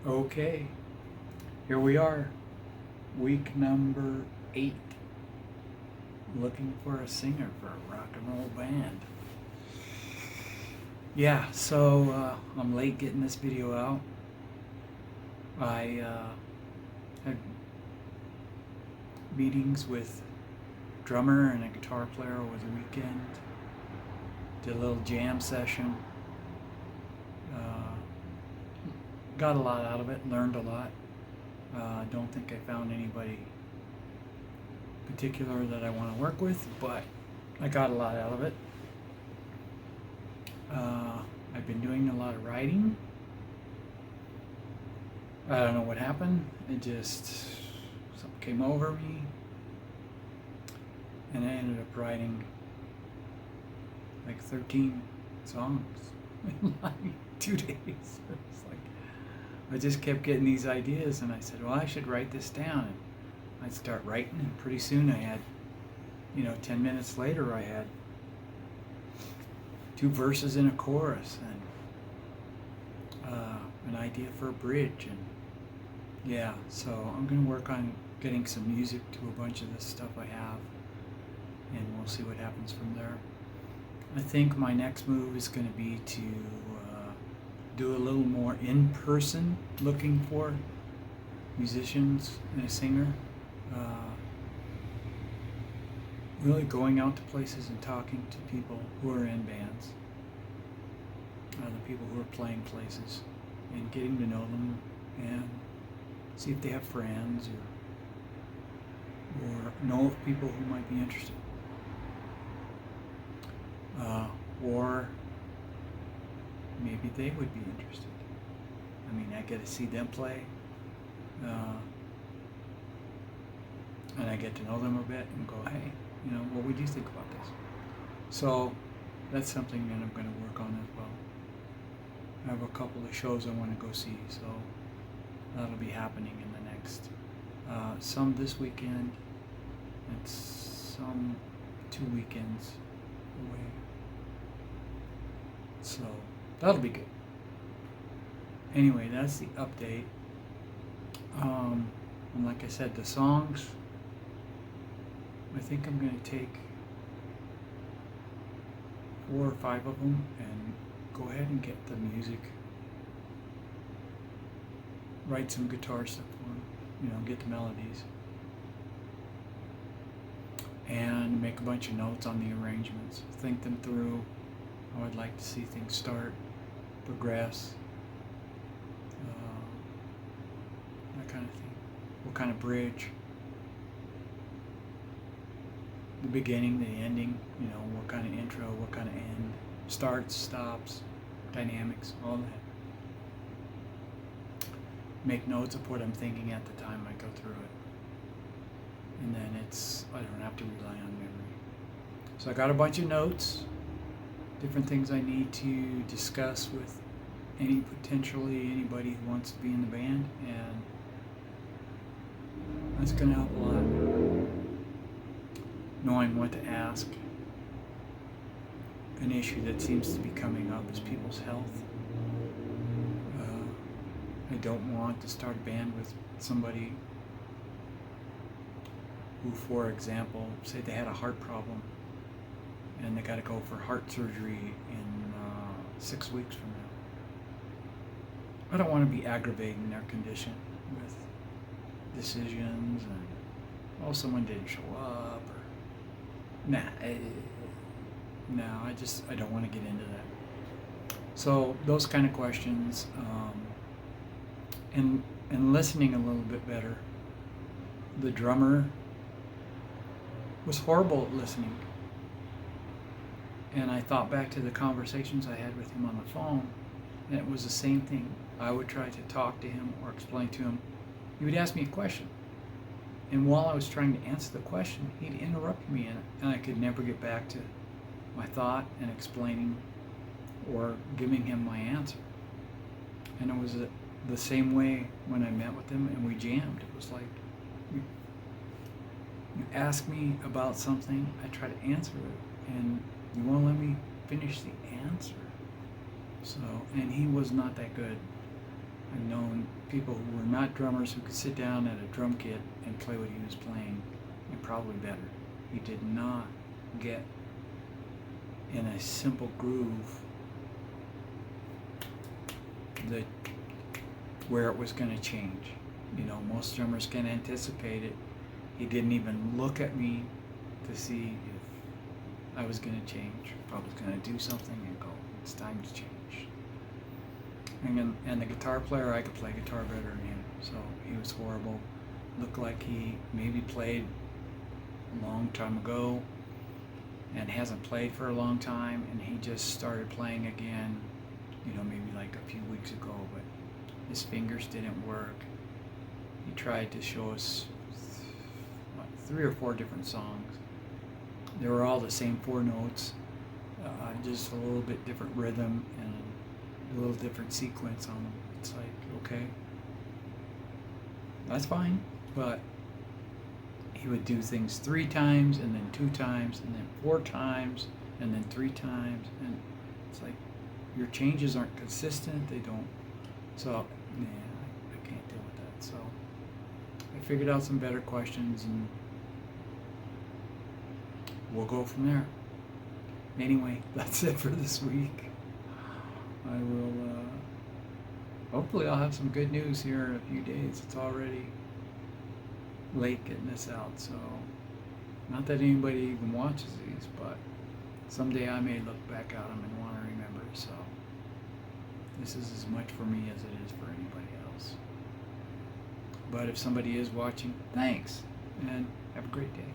Okay, here we are, week number 8, looking for a singer for a rock and roll band. Yeah, so I'm late getting this video out. I had meetings with drummer and a guitar player over the weekend. Did a little jam session. Uh, got a lot out of it, learned a lot. Don't think I found anybody particular that I want to work with, but I got a lot out of it. I've been doing a lot of writing. I don't know what happened. It just, something came over me, and I ended up writing like 13 songs in like 2 days. It's like, I just kept getting these ideas, and I said, well, I should write this down. And I'd start writing, and pretty soon I had, 10 minutes later, I had 2 verses in a chorus and an idea for a bridge. And yeah, so I'm going to work on getting some music to a bunch of this stuff I have, and we'll see what happens from there. I think my next move is going to be to do a little more in-person looking for musicians and a singer. Really going out to places and talking to people who are in bands, the people who are playing places, and getting to know them and see if they have friends or know of people who might be interested. Or maybe they would be interested. I mean, I get to see them play, and I get to know them a bit and go, hey, what would you think about this? So that's something that I'm going to work on as well. I have a couple of shows I want to go see, so that'll be happening in the next, some this weekend and some 2 weekends away. So that'll be good. Anyway, that's the update. And like I said, the songs, I think I'm going to take 4 or 5 of them and go ahead and get the music, write some guitar stuff for them, get the melodies, and make a bunch of notes on the arrangements, think them through, how I'd like to see things start, progress, that kind of thing. What kind of bridge, the beginning, the ending, what kind of intro, what kind of end, starts, stops, dynamics, all that. Make notes of what I'm thinking at the time I go through it. And then I don't have to rely on memory. So I got a bunch of notes, different things I need to discuss with potentially anybody who wants to be in the band, and that's going to help a lot. Knowing what to ask. An issue that seems to be coming up is people's health. I don't want to start a band with somebody who, for example, say they had a heart problem and they got to go for heart surgery in 6 weeks from now. I don't want to be aggravating their condition with decisions and, someone didn't show up, or I don't want to get into that. So those kind of questions, and listening a little bit better. The drummer was horrible at listening, and I thought back to the conversations I had with him on the phone, and it was the same thing. I would try to talk to him or explain to him. He would ask me a question, and while I was trying to answer the question, he'd interrupt me, and I could never get back to my thought and explaining or giving him my answer. And it was the same way when I met with him and we jammed. It was like, you ask me about something, I try to answer it, and you won't let me finish the answer. So, and he was not that good I've known people who were not drummers who could sit down at a drum kit and play what he was playing, and probably better. He did not get in a simple groove that where it was going to change. You know, most drummers can anticipate it. He didn't even look at me to see if I was going to change, if I was going to do something and go, it's time to change. And the guitar player, I could play guitar better than him, so he was horrible. Looked like he maybe played a long time ago and hasn't played for a long time, and he just started playing again, you know, maybe like a few weeks ago, but his fingers didn't work. He tried to show us 3 or 4 different songs. They were all the same 4 notes, just a little bit different rhythm and a little different sequence on them. It's like, okay, that's fine, but he would do things 3 times and then 2 times and then 4 times and then 3 times, and it's like your changes aren't consistent. They don't. So yeah, I can't deal with that. So I figured out some better questions and we'll go from there. Anyway, that's it for this week. I will, hopefully I'll have some good news here in a few days. It's already late getting this out, so not that anybody even watches these, but someday I may look back at them and want to remember. So this is as much for me as it is for anybody else. But if somebody is watching, thanks, and have a great day.